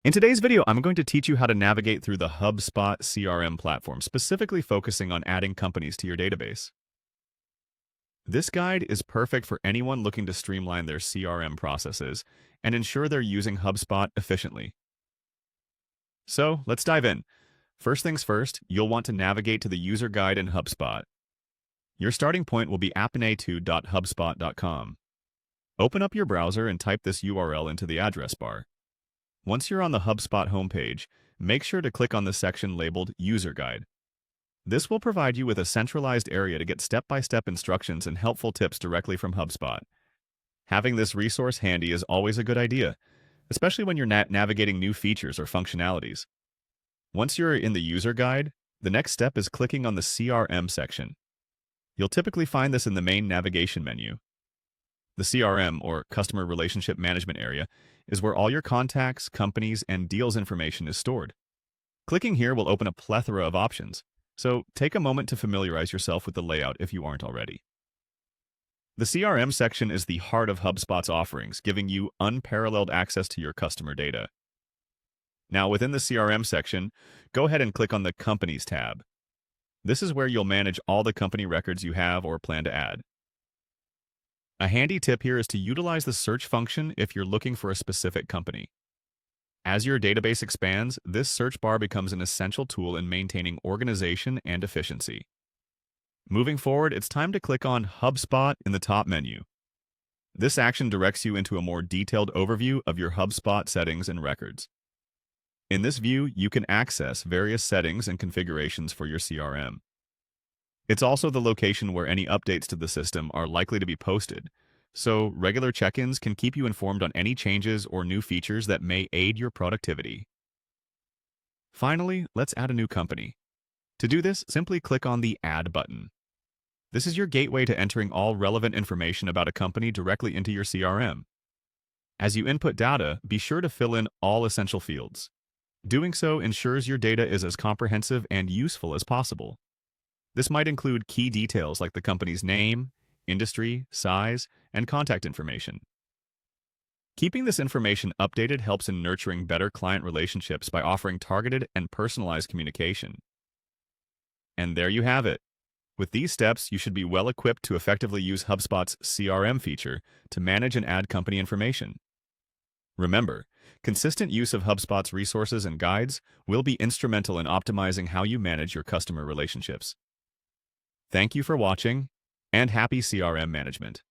In today's video, I'm going to teach you how to navigate through the HubSpot CRM platform, specifically focusing on adding companies to your database. This guide is perfect for anyone looking to streamline their CRM processes and ensure they're using HubSpot efficiently. So let's dive in. First things first, you'll want to navigate to the user guide in HubSpot. Your starting point will be apnea2.hubspot.com. Open up your browser and type this URL into the address bar. Once you're on the HubSpot homepage, make sure to click on the section labeled User Guide. This will provide you with a centralized area to get step-by-step instructions and helpful tips directly from HubSpot. Having this resource handy is always a good idea, especially when you're navigating new features or functionalities. Once you're in the User Guide, the next step is clicking on the CRM section. You'll typically find this in the main navigation menu. The CRM, or Customer Relationship Management area, is where all your contacts, companies, and deals information is stored. Clicking here will open a plethora of options, so take a moment to familiarize yourself with the layout if you aren't already. The CRM section is the heart of HubSpot's offerings, giving you unparalleled access to your customer data. Now, within the CRM section, go ahead and click on the Companies tab. This is where you'll manage all the company records you have or plan to add. A handy tip here is to utilize the search function if you're looking for a specific company. As your database expands, this search bar becomes an essential tool in maintaining organization and efficiency. Moving forward, it's time to click on HubSpot in the top menu. This action directs you into a more detailed overview of your HubSpot settings and records. In this view, you can access various settings and configurations for your CRM. It's also the location where any updates to the system are likely to be posted, so regular check-ins can keep you informed on any changes or new features that may aid your productivity. Finally, let's add a new company. To do this, simply click on the Add button. This is your gateway to entering all relevant information about a company directly into your CRM. As you input data, be sure to fill in all essential fields. Doing so ensures your data is as comprehensive and useful as possible. This might include key details like the company's name, industry, size, and contact information. Keeping this information updated helps in nurturing better client relationships by offering targeted and personalized communication. And there you have it. With these steps, you should be well equipped to effectively use HubSpot's CRM feature to manage and add company information. Remember, consistent use of HubSpot's resources and guides will be instrumental in optimizing how you manage your customer relationships. Thank you for watching, and happy CRM management.